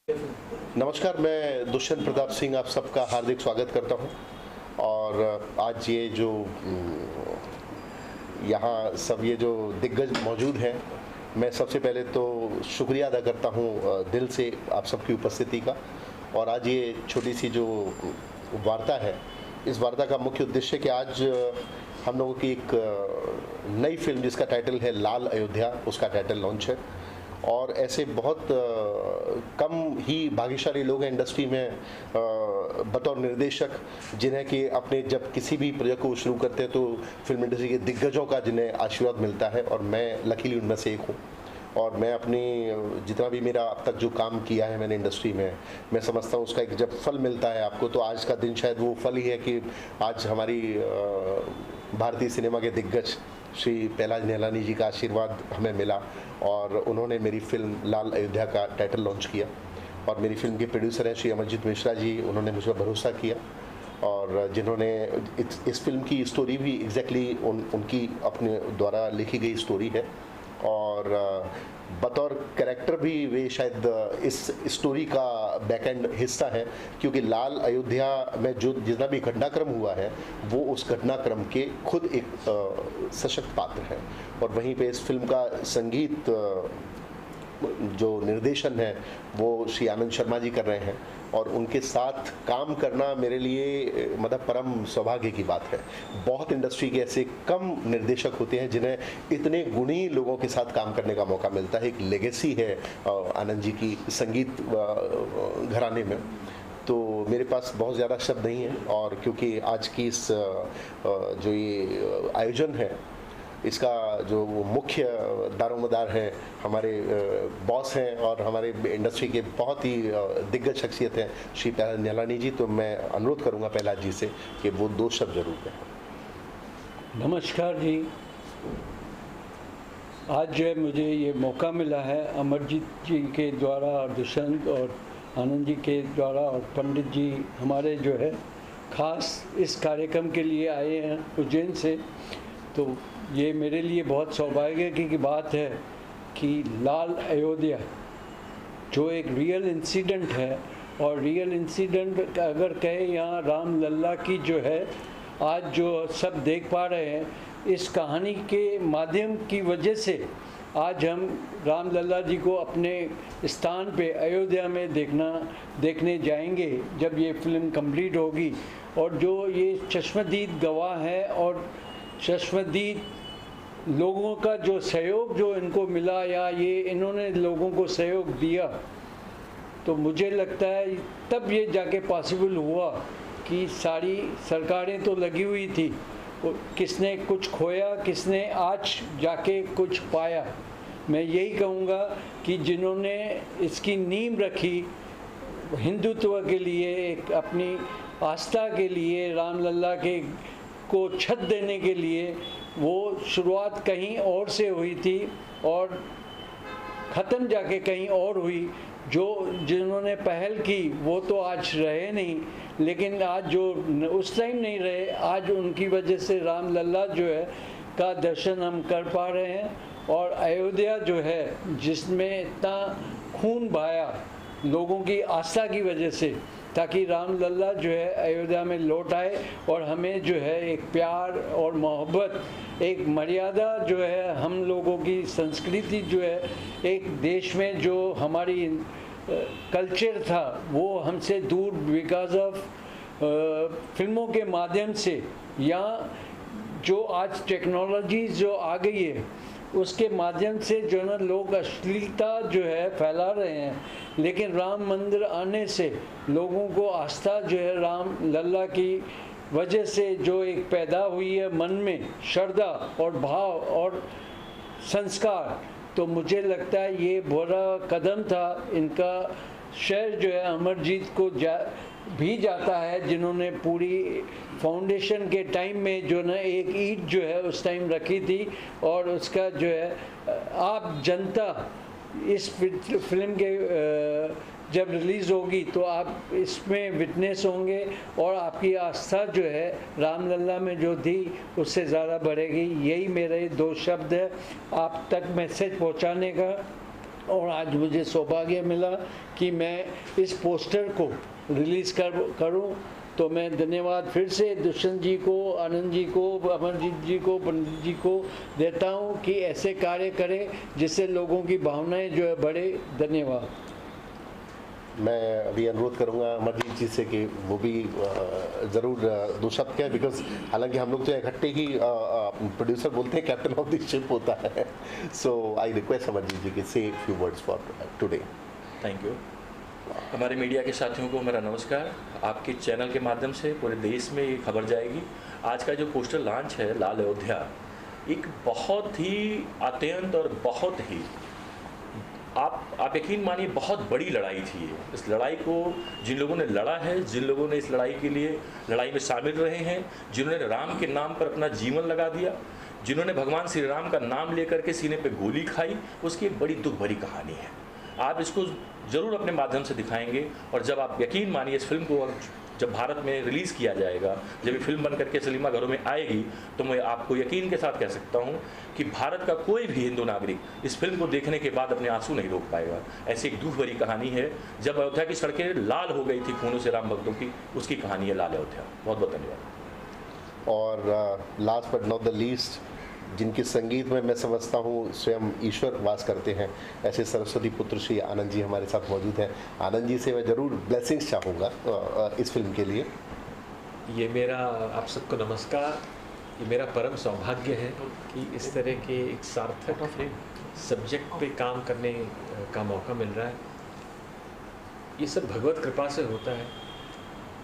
नमस्कार, मैं दुष्यंत प्रताप सिंह आप सबका हार्दिक स्वागत करता हूं। और आज ये जो यहाँ सब ये जो दिग्गज मौजूद हैं, मैं सबसे पहले तो शुक्रिया अदा करता हूं दिल से आप सबकी उपस्थिति का। और आज ये छोटी सी जो वार्ता है, इस वार्ता का मुख्य उद्देश्य कि आज हम लोगों की एक नई फिल्म जिसका टाइटल है लाल अयोध्या, उसका टाइटल लॉन्च है। और ऐसे बहुत कम ही भाग्यशाली लोग हैं इंडस्ट्री में बतौर निर्देशक, जिन्हें कि अपने जब किसी भी प्रोजेक्ट को शुरू करते हैं तो फिल्म इंडस्ट्री के दिग्गजों का जिन्हें आशीर्वाद मिलता है, और मैं लकीली उनमें से एक हूँ। और मैं अपनी जितना भी मेरा अब तक जो काम किया है मैंने इंडस्ट्री में, मैं समझता हूँ उसका एक जब फल मिलता है आपको, तो आज का दिन शायद वो फल ही है कि आज हमारी भारतीय सिनेमा के दिग्गज श्री पहलाज निहलानी जी का आशीर्वाद हमें मिला और उन्होंने मेरी फिल्म लाल अयोध्या का टाइटल लॉन्च किया। और मेरी फिल्म के प्रोड्यूसर हैं श्री अमरजीत मिश्रा जी, उन्होंने मुझ पर भरोसा किया और जिन्होंने इस फिल्म की स्टोरी भी एग्जैक्टली उनकी अपने द्वारा लिखी गई स्टोरी है। और बतौर कैरेक्टर भी वे शायद इस स्टोरी का बैकएंड हिस्सा है, क्योंकि लाल अयोध्या में जो जितना भी घटनाक्रम हुआ है वो उस घटनाक्रम के खुद एक सशक्त पात्र है। और वहीं पे इस फिल्म का संगीत जो निर्देशन है वो श्री आनंद शर्मा जी कर रहे हैं, और उनके साथ काम करना मेरे लिए मतलब परम सौभाग्य की बात है। बहुत इंडस्ट्री के ऐसे कम निर्देशक होते हैं जिन्हें इतने गुणी लोगों के साथ काम करने का मौका मिलता है। एक लेगेसी है आनंद जी की संगीत घराने में। तो मेरे पास बहुत ज़्यादा शब्द नहीं है, और क्योंकि आज की इस जो ये आयोजन है, इसका जो मुख्य दारोमदार हैं हमारे बॉस हैं और हमारे इंडस्ट्री के बहुत ही दिग्गज शख्सियत हैं श्री पहलाज निहलानी जी, तो मैं अनुरोध करूंगा पहलाज जी से कि वो दो शब्द जरूर कहें। नमस्कार जी। आज जो है मुझे ये मौका मिला है अमरजीत जी के द्वारा और दुष्यंत और आनंद जी के द्वारा और पंडित जी हमारे जो है खास इस कार्यक्रम के लिए आए हैं उज्जैन से। तो ये मेरे लिए बहुत सौभाग्य की बात है कि लाल अयोध्या जो एक रियल इंसिडेंट है, और रियल इंसिडेंट अगर कहे यहाँ राम लल्ला की जो है आज जो सब देख पा रहे हैं, इस कहानी के माध्यम की वजह से आज हम राम लल्ला जी को अपने स्थान पे अयोध्या में देखने जाएंगे जब ये फिल्म कंप्लीट होगी। और जो ये चश्मदीद गवाह है और चश्मदीद लोगों का जो सहयोग जो इनको मिला, या ये इन्होंने लोगों को सहयोग दिया, तो मुझे लगता है तब ये जाके पॉसिबल हुआ कि सारी सरकारें तो लगी हुई थी, किसने कुछ खोया, किसने आज जाके कुछ पाया। मैं यही कहूँगा कि जिन्होंने इसकी नींव रखी हिंदुत्व के लिए, एक अपनी आस्था के लिए, राम लल्ला के को छत देने के लिए, वो शुरुआत कहीं और से हुई थी और ख़त्म जाके कहीं और हुई। जो जिन्होंने पहल की वो तो आज रहे नहीं, लेकिन आज जो उस टाइम नहीं रहे, आज उनकी वजह से राम लल्ला जो है का दर्शन हम कर पा रहे हैं। और अयोध्या जो है जिसमें इतना खून बहाया लोगों की आस्था की वजह से, ताकि राम लल्ला जो है अयोध्या में लौट आए और हमें जो है एक प्यार और मोहब्बत, एक मर्यादा जो है, हम लोगों की संस्कृति जो है, एक देश में जो हमारी कल्चर था वो हमसे दूर बिकॉज ऑफ फिल्मों के माध्यम से, या जो आज टेक्नोलॉजी जो आ गई है उसके माध्यम से जो ना लोग अश्लीलता जो है फैला रहे हैं। लेकिन राम मंदिर आने से लोगों को आस्था जो है राम लल्ला की वजह से जो एक पैदा हुई है मन में श्रद्धा और भाव और संस्कार, तो मुझे लगता है ये बड़ा कदम था। इनका श्रेय जो है अमरजीत को भी जाता है, जिन्होंने पूरी फाउंडेशन के टाइम में जो ना एक ईंट जो है उस टाइम रखी थी, और उसका जो है आप जनता इस फिल्म के जब रिलीज़ होगी तो आप इसमें विटनेस होंगे, और आपकी आस्था जो है रामलला में जो थी उससे ज़्यादा बढ़ेगी। यही मेरे दो शब्द है आप तक मैसेज पहुंचाने का। और आज मुझे सौभाग्य मिला कि मैं इस पोस्टर को रिलीज़ करूं। तो मैं धन्यवाद फिर से दुष्यंत जी को, आनंद जी को, अमरजीत जी को, पंडित जी को देता हूं कि ऐसे कार्य करें जिससे लोगों की भावनाएं जो है बढ़े। धन्यवाद। मैं अभी अनुरोध करूंगा अमरजीत जी से कि वो भी ज़रूर दो शब्द कहें, बिकॉज हालांकि हम लोग तो इकट्ठे ही प्रोड्यूसर बोलते हैं, कैप्टन ऑफ द शिप होता है। सो आई रिक्वेस्ट अमरजीत जी कि से few words for today. Thank you. हमारे मीडिया के साथियों को मेरा नमस्कार। आपके चैनल के माध्यम से पूरे देश में ये खबर जाएगी। आज का जो पोस्टर लॉन्च है लाल अयोध्या, एक बहुत ही अत्यंत और बहुत ही आप यकीन मानिए बहुत बड़ी लड़ाई थी ये। इस लड़ाई को जिन लोगों ने लड़ा है, जिन लोगों ने इस लड़ाई के लिए लड़ाई में शामिल रहे हैं, जिन्होंने राम के नाम पर अपना जीवन लगा दिया, जिन्होंने भगवान श्री राम का नाम लेकर के सीने पे गोली खाई, उसकी एक बड़ी दुख भरी कहानी है। आप इसको ज़रूर अपने माध्यम से दिखाएंगे और जब आप यकीन मानिए इस फिल्म को जब भारत में रिलीज़ किया जाएगा, जब ये फिल्म बन करके सिनेमा घरों में आएगी, तो मैं आपको यकीन के साथ कह सकता हूँ कि भारत का कोई भी हिंदू नागरिक इस फिल्म को देखने के बाद अपने आंसू नहीं रोक पाएगा। ऐसी एक दुख भरी कहानी है। जब अयोध्या की सड़कें लाल हो गई थी खूनों से राम भक्तों की, उसकी कहानी है लाल अयोध्या। बहुत बहुत धन्यवाद। और last but not the least, जिनके संगीत में मैं समझता हूँ स्वयं ईश्वर वास करते हैं, ऐसे सरस्वती पुत्र श्री आनंद जी हमारे साथ मौजूद हैं। आनंद जी से मैं ज़रूर ब्लेसिंग्स चाहूँगा इस फिल्म के लिए। ये मेरा आप सबको नमस्कार। ये मेरा परम सौभाग्य है कि इस तरह के एक सार्थक सब्जेक्ट पे काम करने का मौका मिल रहा है। ये सब भगवत कृपा से होता है।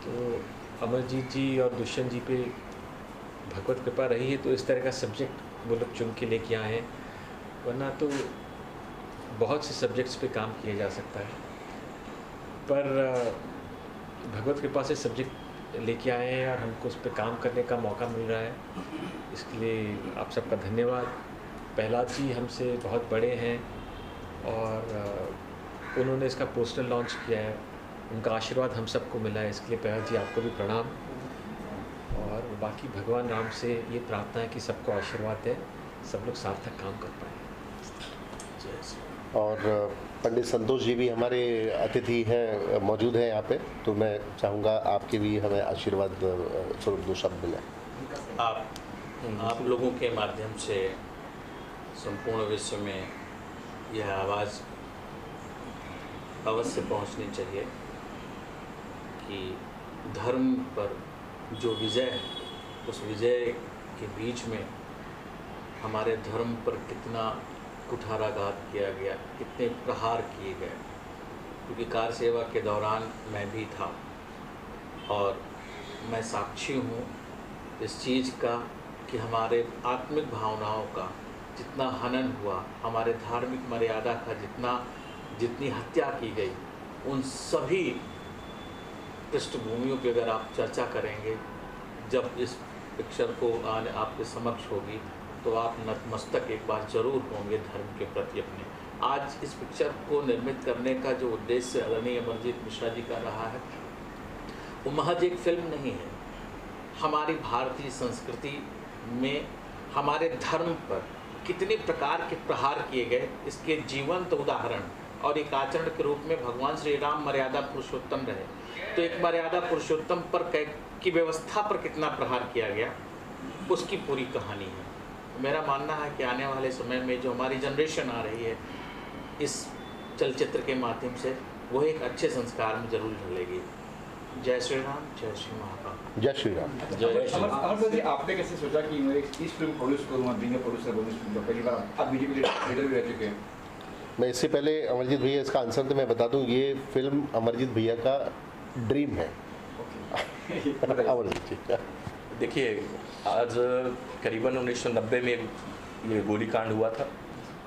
तो अमरजीत जी और दुष्यंत जी पे भगवत कृपा रही है तो इस तरह का सब्जेक्ट वो लोग चुन के लेके आए हैं, वरना तो बहुत से सब्जेक्ट्स पे काम किया जा सकता है, पर भगवत कृपा से सब्जेक्ट लेके आए हैं और हमको उस पर काम करने का मौका मिल रहा है। इसके लिए आप सबका धन्यवाद। प्रहलाद जी हमसे बहुत बड़े हैं और उन्होंने इसका पोस्टर लॉन्च किया है, उनका आशीर्वाद हम सबको मिला है, इसके लिए प्रहलाद जी आपको भी प्रणाम। और बाकी भगवान राम से ये प्रार्थना है कि सबको आशीर्वाद दे, सब लोग सार्थक काम कर पाए। और पंडित संतोष जी भी हमारे अतिथि हैं, मौजूद हैं यहाँ पे, तो मैं चाहूँगा आपके भी हमें आशीर्वाद स्वरूप दो शब्द मिले। आप लोगों के माध्यम से संपूर्ण विश्व में यह आवाज़ अवश्य पहुँचनी चाहिए कि धर्म पर जो विजय है, उस विजय के बीच में हमारे धर्म पर कितना कुठाराघात किया गया, कितने प्रहार किए गए। क्योंकि कार सेवा के दौरान मैं भी था और मैं साक्षी हूँ इस चीज़ का कि हमारे आत्मिक भावनाओं का जितना हनन हुआ, हमारे धार्मिक मर्यादा का जितनी हत्या की गई, उन सभी पृष्ठभूमियों पे अगर आप चर्चा करेंगे, जब इस पिक्चर को आने आपके समक्ष होगी, तो आप नतमस्तक एक बार जरूर होंगे धर्म के प्रति अपने। आज इस पिक्चर को निर्मित करने का जो उद्देश्य आदरणीय अमरजीत मिश्रा जी का रहा है, वो महज एक फिल्म नहीं है। हमारी भारतीय संस्कृति में हमारे धर्म पर कितने प्रकार के प्रहार किए गए, इसके जीवंत उदाहरण और एक आचरण के रूप में भगवान श्री राम मर्यादा पुरुषोत्तम रहे, तो एक मर्यादा पुरुषोत्तम पर की व्यवस्था पर कितना प्रहार किया गया, उसकी पूरी कहानी है। मेरा मानना है कि आने वाले समय में जो हमारी जनरेशन आ रही है इस चलचित्र के माध्यम से, वो एक अच्छे संस्कार में जरूर ढलेगी। जय श्री राम, जय श्री महाकाल। जय श्री राम। जय श्री राम। आपने कैसे सोचा कि मैं इस फिल्म प्रोड्यूस करूँगा, बीइंग अ प्रोड्यूसर बनूँ इस फिल्म का? पहली बार आप बीजेपी लीडर भी रह चुके हैं। मैं इससे पहले अमरजीत भैया इसका आंसर तो मैं बता दूं, ये फिल्म अमरजीत भैया का ड्रीम है। अमरजीत जी, देखिए, आज करीबन 1990 में ये गोलीकांड हुआ था।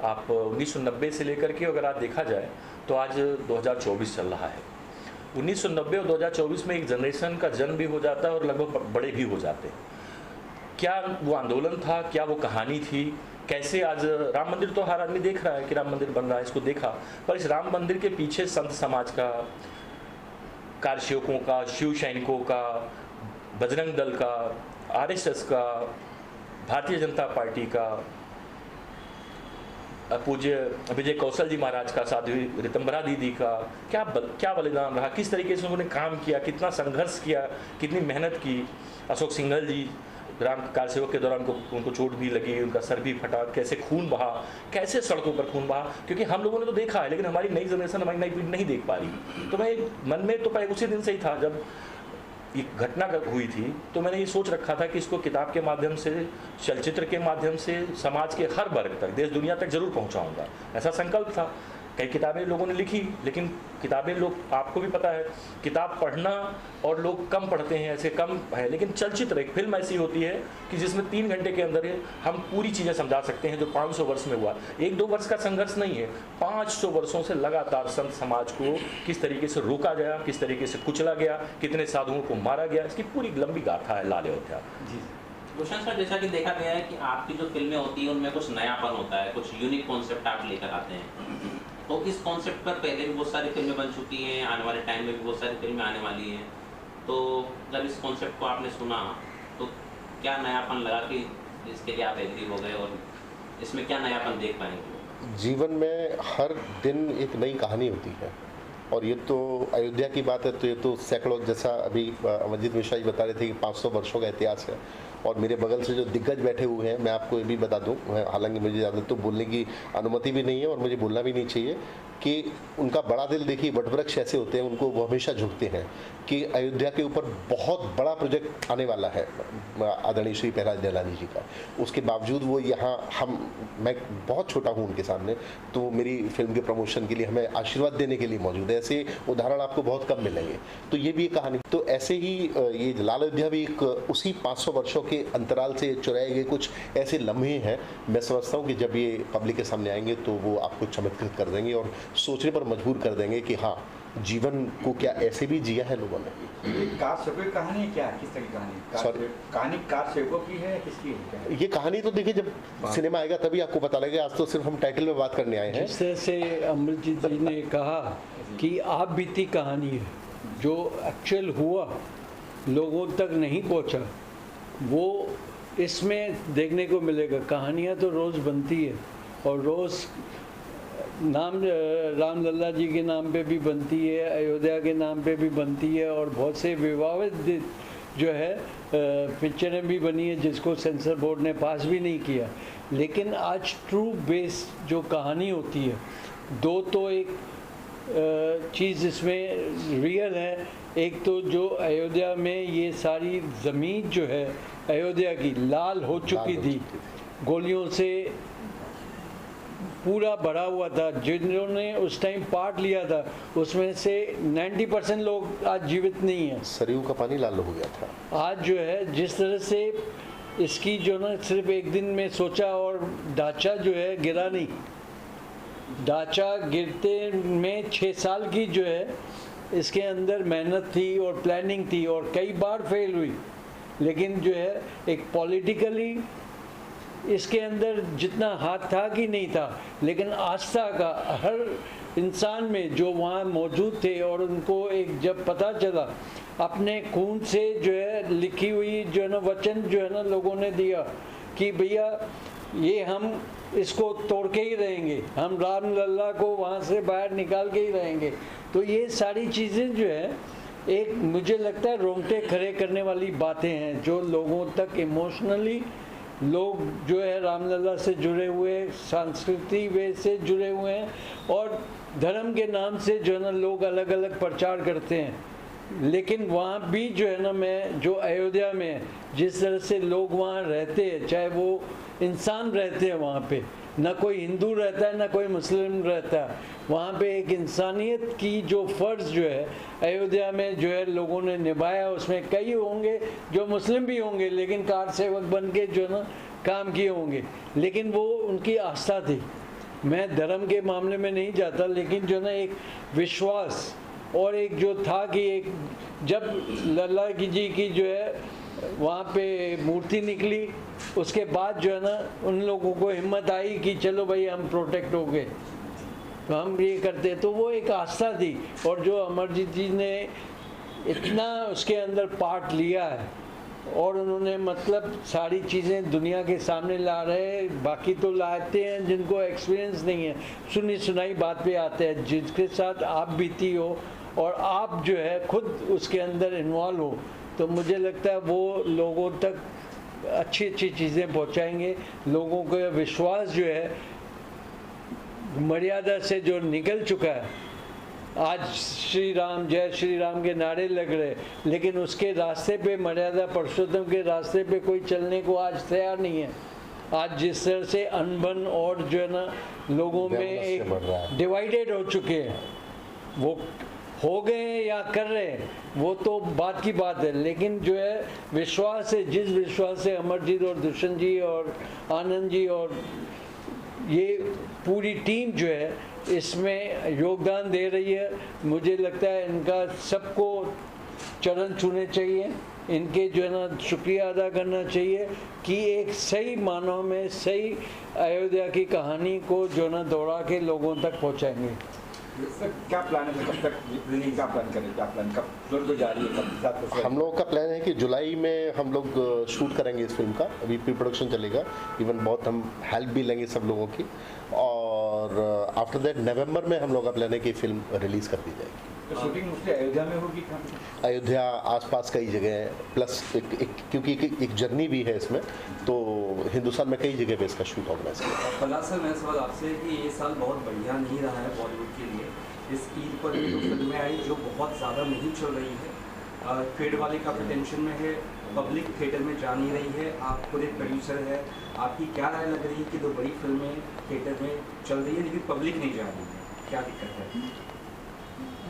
आप 1990 से लेकर के अगर आप देखा जाए तो आज 2024 चल रहा है। 1990 और 2024 में एक जनरेशन का जन्म भी हो जाता है और लगभग बड़े भी हो जाते हैं। क्या वो आंदोलन था, क्या वो कहानी थी, कैसे आज राम मंदिर तो हर आदमी देख रहा है कि राम मंदिर बन रहा है, इसको देखा, पर इस राम मंदिर के पीछे संत समाज का, कारसेवकों का, शिव सैनिकों का, बजरंग दल का, आरएसएस का, भारतीय जनता पार्टी का, पूज्य विजय कौशल जी महाराज का, साध्वी ऋतंबरा दीदी का क्या बलिदान रहा, किस तरीके से उन्होंने काम किया, कितना संघर्ष किया, कितनी मेहनत की। अशोक सिंघल जी, राम कार सेवक के दौरान उनको चोट भी लगी, उनका सर भी फटा, कैसे खून बहा, कैसे सड़कों पर खून बहा, क्योंकि हम लोगों ने तो देखा है लेकिन हमारी नई जनरेशन, हमारी नई पीढ़ी नहीं देख पा रही। तो मैं मन में तो उसी दिन से ही था जब ये घटना हुई थी, तो मैंने ये सोच रखा था कि इसको किताब के माध्यम से, चलचित्र के माध्यम से समाज के हर वर्ग तक, देश दुनिया तक जरूर पहुंचाऊंगा, ऐसा संकल्प था। कई किताबें लोगों ने लिखी, लेकिन किताबें लोग, आपको भी पता है, किताब पढ़ना और लोग कम पढ़ते हैं, ऐसे कम है। लेकिन चलचित्र, एक फिल्म ऐसी होती है कि जिसमें 3 घंटे के अंदर हम पूरी चीज़ें समझा सकते हैं जो 500 वर्ष में हुआ। 1-2 वर्ष का संघर्ष नहीं है, 500 वर्षों से लगातार संत समाज को किस तरीके से रोका गया, किस तरीके से कुचला गया, कितने साधुओं को मारा गया, इसकी पूरी लंबी गाथा है लाल अयोध्या। जी भूषण सर, जैसा कि देखा गया है कि आपकी जो फिल्में होती हैं उनमें कुछ नयापन होता है, कुछ यूनिक कॉन्सेप्ट आप लेकर आते हैं। तो इस कॉन्सेप्ट पर पहले भी बहुत सारी फिल्में बन चुकी हैं, आने वाले टाइम में भी बहुत सारी फिल्में आने वाली हैं। तो जब इस कॉन्सेप्ट को आपने सुना तो क्या नयापन लगा कि इसके लिए आप एग्री हो गए, और इसमें क्या नयापन देख पाएंगे? जीवन में हर दिन एक नई कहानी होती है, और ये तो अयोध्या की बात है तो ये तो सैकड़ों, जैसा अभी अमरजीत मिश्रा जी बता रहे थे कि 500 वर्षों का इतिहास है। और मेरे बगल से जो दिग्गज बैठे हुए हैं, मैं आपको ये भी बता दूं, हालांकि मुझे ज़्यादा तो बोलने की अनुमति भी नहीं है और मुझे बोलना भी नहीं चाहिए, कि उनका बड़ा दिल, देखिए वटवृक्ष ऐसे होते हैं, उनको वो हमेशा झुकते हैं कि अयोध्या के ऊपर बहुत बड़ा प्रोजेक्ट आने वाला है आदरणीय श्री प्रहलाद जैलानी जी का। उसके बावजूद वो यहाँ, मैं बहुत छोटा हूँ उनके सामने, तो मेरी फिल्म के प्रमोशन के लिए हमें आशीर्वाद देने के लिए मौजूद है। ऐसे उदाहरण आपको बहुत कम मिलेंगे। तो ये भी एक कहानी, तो ऐसे ही ये लाल अयोध्या भी एक उसी 500 वर्षों के अंतराल से चुराए गए कुछ ऐसे लम्हे हैं। मैं समझता हूँ कि जब ये पब्लिक के सामने आएंगे तो वो आपको चमत्कृत कर देंगे और सोचने पर मजबूर कर देंगे कि हाँ, जीवन को क्या ऐसे भी जिया है लोगों ने। कार सेवकों की कहानी है क्या, किस तरह की कहानी? कहानी कार सेवकों की है, किसकी है? ये कहानी तो देखिए जब सिनेमा आएगा तभी आपको पता लगेगा। आज तो सिर्फ हम टाइटल में बात करने आए हैं। जिस तरह से अमरजीत जी ने कहा कि आप बीती कहानी है, जो एक्चुअल हुआ लोगों तक नहीं पहुंचा, वो इसमें देखने को मिलेगा। कहानियाँ तो रोज़ बनती है और रोज़ रामलला जी के नाम पे भी बनती है, अयोध्या के नाम पे भी बनती है, और बहुत से विवादित जो है पिक्चरें भी बनी है जिसको सेंसर बोर्ड ने पास भी नहीं किया। लेकिन आज ट्रू बेस जो कहानी होती है, दो तो एक चीज़ इसमें रियल है। एक तो जो अयोध्या में ये सारी ज़मीन जो है अयोध्या की लाल हो चुकी थी, गोलियों से पूरा भरा हुआ था। जिन्होंने उस टाइम पार्ट लिया था उसमें से 90% लोग आज जीवित नहीं है। सरयू का पानी लाल हो गया था। आज जो है जिस तरह से इसकी जो ना सिर्फ एक दिन में सोचा, और ढांचा जो है गिरा नहीं, ढांचा गिरते में 6 साल की जो है इसके अंदर मेहनत थी और प्लानिंग थी, और कई बार फेल हुई। लेकिन जो है एक पॉलिटिकली इसके अंदर जितना हाथ था कि नहीं था, लेकिन आस्था का हर इंसान में जो वहाँ मौजूद थे, और उनको एक जब पता चला, अपने खून से जो है लिखी हुई जो है ना वचन जो है ना लोगों ने दिया कि भैया ये हम इसको तोड़ के ही रहेंगे, हम रामलला को वहाँ से बाहर निकाल के ही रहेंगे। तो ये सारी चीज़ें जो है एक मुझे लगता है रोंगटे खड़े करने वाली बातें हैं, जो लोगों तक इमोशनली लोग जो है रामलला से जुड़े हुए, सांस्कृतिक वे से जुड़े हुए हैं, और धर्म के नाम से जो है ना लोग अलग अलग प्रचार करते हैं। लेकिन वहाँ भी जो है ना, मैं जो अयोध्या में जिस तरह से लोग वहाँ रहते हैं, चाहे वो इंसान रहते हैं वहाँ पे, ना कोई हिंदू रहता है ना कोई मुस्लिम रहता है, वहाँ पे एक इंसानियत की जो फ़र्ज़ जो है अयोध्या में जो है लोगों ने निभाया। उसमें कई होंगे जो मुस्लिम भी होंगे, लेकिन कार सेवक बन के जो ना काम किए होंगे, लेकिन वो उनकी आस्था थी। मैं धर्म के मामले में नहीं जाता, लेकिन जो ना एक विश्वास और एक जो था कि एक जब लल्ला जी की जो है वहाँ पे मूर्ति निकली, उसके बाद जो है ना उन लोगों को हिम्मत आई कि चलो भाई हम प्रोटेक्ट हो गए, तो हम ये करते। तो वो एक आस्था थी, और जो अमरजीत जी ने इतना उसके अंदर पार्ट लिया है, और उन्होंने मतलब सारी चीज़ें दुनिया के सामने ला रहे हैं। बाकी तो लाते हैं जिनको एक्सपीरियंस नहीं है, सुनी सुनाई बात पे आते हैं। जिसके साथ आप बीती हो और आप जो है खुद उसके अंदर इन्वॉल्व हो, तो मुझे लगता है वो लोगों तक अच्छी अच्छी चीज़ें पहुंचाएंगे। लोगों का विश्वास जो है मर्यादा से जो निकल चुका है, आज श्री राम जय श्री राम के नारे लग रहे, लेकिन उसके रास्ते पे, मर्यादा पुरुषोत्तम के रास्ते पे कोई चलने को आज तैयार नहीं है। आज जिस तरह से अनबन और जो है ना लोगों में एक डिवाइडेड हो चुके हैं, वो हो गए हैं या कर रहे हैं वो तो बात की बात है, लेकिन जो है विश्वास है, जिस विश्वास से अमरजीत और दुष्यंत जी और आनंद जी और ये पूरी टीम जो है इसमें योगदान दे रही है, मुझे लगता है इनका सबको चरण छूने चाहिए, इनके जो है ना शुक्रिया अदा करना चाहिए कि एक सही मानों में सही अयोध्या की कहानी को जो ना दोहरा के लोगों तक पहुंचाएंगे। सर क्या प्लान है, कब तक रिलीज का प्लान करें, क्या प्लान, कब फिल्म को जारी है, कब? हम लोगों का प्लान है कि जुलाई में हम लोग शूट करेंगे इस फिल्म का, अभी प्री प्रोडक्शन चलेगा, इवन बहुत हम हेल्प भी लेंगे सब लोगों की, और आफ्टर दैट नवंबर में हम लोग का प्लान है कि फिल्म रिलीज़ कर दी जाएगी। तो शूटिंग मुझे अयोध्या में होगी? अयोध्या आसपास कई जगह है, प्लस क्योंकि एक जर्नी भी है इसमें, तो हिंदुस्तान में कई जगह पे इसका शूट ऑर्गेनाइज किया। प्रहलाद सर, मेरा सवाल आपसे कि ये साल बहुत बढ़िया नहीं रहा है बॉलीवुड के लिए। इस ईद पर भी जो फिल्में आई जो बहुत ज़्यादा नहीं चल रही है, फेड वाले का टेंशन में है, पब्लिक थिएटर में जा नहीं रही है। आप खुद एक प्रोड्यूसर है, आपकी क्या राय लग रही है कि दो बड़ी फिल्में थिएटर में चल रही है लेकिन पब्लिक नहीं जा रही है, क्या दिक्कत है?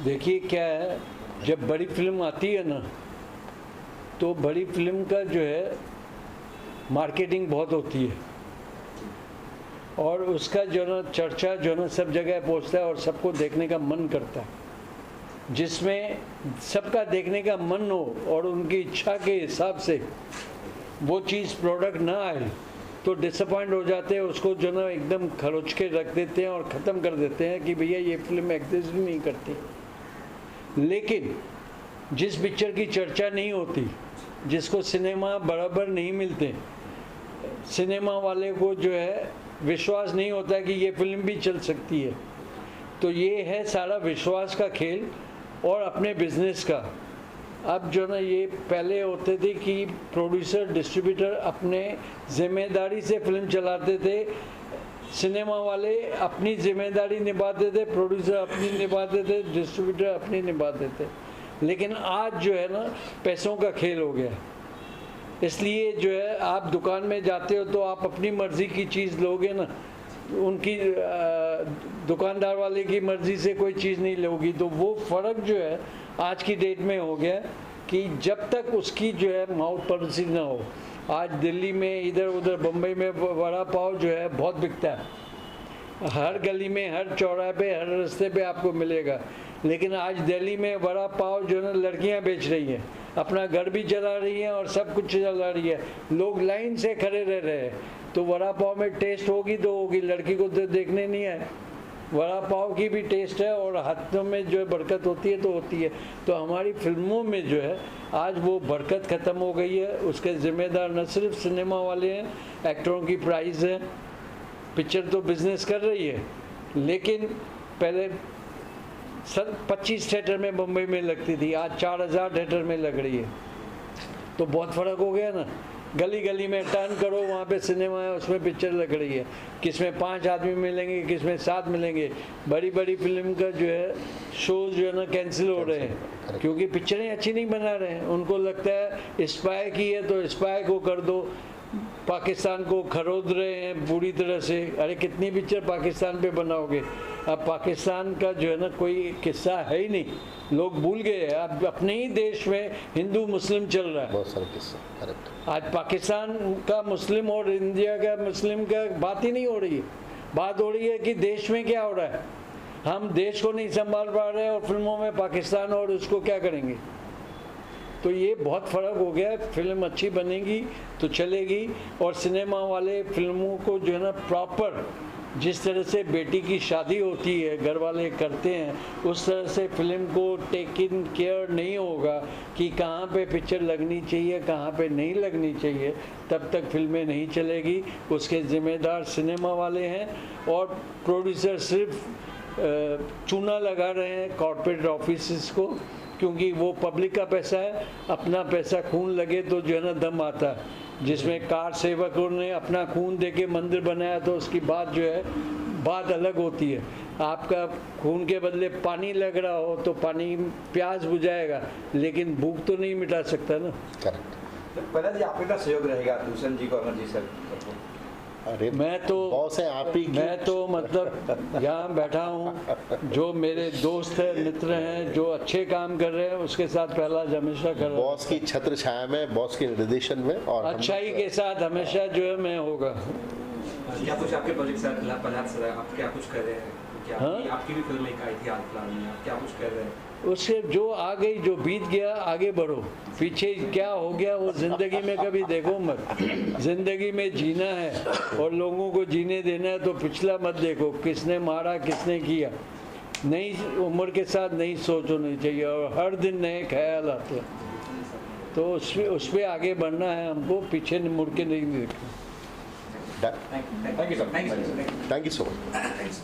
देखिए क्या है, जब बड़ी फिल्म आती है ना तो बड़ी फिल्म का जो है मार्केटिंग बहुत होती है और उसका जो ना चर्चा जो ना सब जगह पहुंचता है और सबको देखने का मन करता है। जिसमें सबका देखने का मन हो और उनकी इच्छा के हिसाब से वो चीज़ प्रोडक्ट ना आए तो डिसअपॉइंट हो जाते हैं, उसको जो ना एकदम खरोच के रख देते हैं और ख़त्म कर देते हैं कि भैया ये फिल्म एग्जिस्ट भी नहीं करती। लेकिन जिस पिक्चर की चर्चा नहीं होती, जिसको सिनेमा बराबर नहीं मिलते, सिनेमा वाले को जो है विश्वास नहीं होता कि ये फिल्म भी चल सकती है, तो ये है सारा विश्वास का खेल और अपने बिजनेस का। अब जो ना ये पहले होते थे कि प्रोड्यूसर डिस्ट्रीब्यूटर अपने जिम्मेदारी से फिल्म चलाते थे, सिनेमा वाले अपनी जिम्मेदारी निभाते थे, प्रोड्यूसर अपनी निभाते थे, डिस्ट्रीब्यूटर अपनी निभाते थे। लेकिन आज जो है ना पैसों का खेल हो गया, इसलिए जो है आप दुकान में जाते हो तो आप अपनी मर्ज़ी की चीज़ लोगे ना, उनकी दुकानदार वाले की मर्ज़ी से कोई चीज़ नहीं लोगी। तो वो फ़र्क जो है आज की डेट में हो गया कि जब तक उसकी जो है माउथ पॉलिसी ना हो। आज दिल्ली में इधर उधर बम्बई में वड़ा पाव जो है बहुत बिकता है, हर गली में, हर चौराहे पे, हर रास्ते पे आपको मिलेगा। लेकिन आज दिल्ली में वड़ा पाव जो है लड़कियां बेच रही हैं, अपना घर भी चला रही हैं और सब कुछ चला रही है, लोग लाइन से खड़े रह रहे हैं। तो वड़ा पाव में टेस्ट होगी तो होगी, लड़की को तो देखने नहीं आए, वड़ा पाव की भी टेस्ट है और हाथों में जो है बरकत होती है तो होती है। तो हमारी फिल्मों में जो है आज वो बरकत ख़त्म हो गई है, उसके ज़िम्मेदार न सिर्फ सिनेमा वाले हैं, एक्टरों की प्राइस है, पिक्चर तो बिजनेस कर रही है, लेकिन पहले 25 थिएटर में मुंबई में लगती थी, आज 4000 थिएटर में लग रही है। तो बहुत फ़र्क हो गया ना। गली गली में टर्न करो, वहाँ पे सिनेमा है, उसमें पिक्चर लग रही है, किसमें 5 आदमी मिलेंगे, किसमें 7 मिलेंगे। बड़ी बड़ी फिल्म का जो है शोज जो है ना कैंसिल हो रहे हैं क्योंकि पिक्चरें अच्छी नहीं बना रहे हैं। उनको लगता है स्पाई की है तो स्पाई को कर दो, पाकिस्तान को खरोद रहे हैं पूरी तरह से। अरे कितनी पिक्चर पाकिस्तान पे बनाओगे? अब पाकिस्तान का जो है ना कोई किस्सा है ही नहीं, लोग भूल गए। अब अपने ही देश में हिंदू मुस्लिम चल रहा है, बहुत सारे किस्से। करेक्ट। आज पाकिस्तान का मुस्लिम और इंडिया का मुस्लिम का बात ही नहीं हो रही है। बात हो रही है कि देश में क्या हो रहा है, हम देश को नहीं संभाल पा रहे हैं और फिल्मों में पाकिस्तान और उसको क्या करेंगे। तो ये बहुत फ़र्क हो गया है। फिल्म अच्छी बनेगी तो चलेगी और सिनेमा वाले फिल्मों को जो है ना प्रॉपर जिस तरह से बेटी की शादी होती है घर वाले करते हैं, उस तरह से फिल्म को टेक इन केयर नहीं होगा कि कहाँ पे पिक्चर लगनी चाहिए कहाँ पे नहीं लगनी चाहिए, तब तक फिल्में नहीं चलेगी। उसके ज़िम्मेदार सिनेमा वाले हैं और प्रोड्यूसर सिर्फ चूना लगा रहे हैं कॉर्पोरेट ऑफिस को, क्योंकि वो पब्लिक का पैसा है। अपना पैसा खून लगे तो जो है ना दम आता है। जिसमें कार सेवकों ने अपना खून दे के मंदिर बनाया तो उसकी बात जो है बात अलग होती है। आपका खून के बदले पानी लग रहा हो तो पानी प्यास बुझाएगा, लेकिन भूख तो नहीं मिटा सकता ना। करेक्ट। पहला जी आपका सहयोग रहेगा दूषण जी को, अमर जी सर? अरे मैं तो बॉस है आप ही की। मैं तो मतलब यहाँ बैठा हूँ, जो मेरे दोस्त हैं मित्र हैं जो अच्छे काम कर रहे हैं उसके साथ पहला हमेशा कर रहा हूँ। बॉस की छत्र छाया में, बॉस के निर्देशन में और अच्छाई के साथ हमेशा जो है मैं होगा। क्या कुछ आपके प्रोजेक्ट सर प्रहलाद सर आप क्या कुछ कर रहे हैं? क्या आपकी भी फिल्म एक आई थी हाल फिलहाल में, आप क्या कुछ कर रहे हैं? उससे जो आ गई जो बीत गया आगे बढ़ो, पीछे क्या हो गया वो ज़िंदगी में कभी देखो मत। ज़िंदगी में जीना है और लोगों को जीने देना है तो पिछला मत देखो, किसने मारा किसने किया। नई उम्र के साथ नई सोच होनी चाहिए और हर दिन नए ख्याल आते हैं, तो उस पर आगे बढ़ना है हमको, पीछे मुड़ के नहीं देखना। Thank you so much.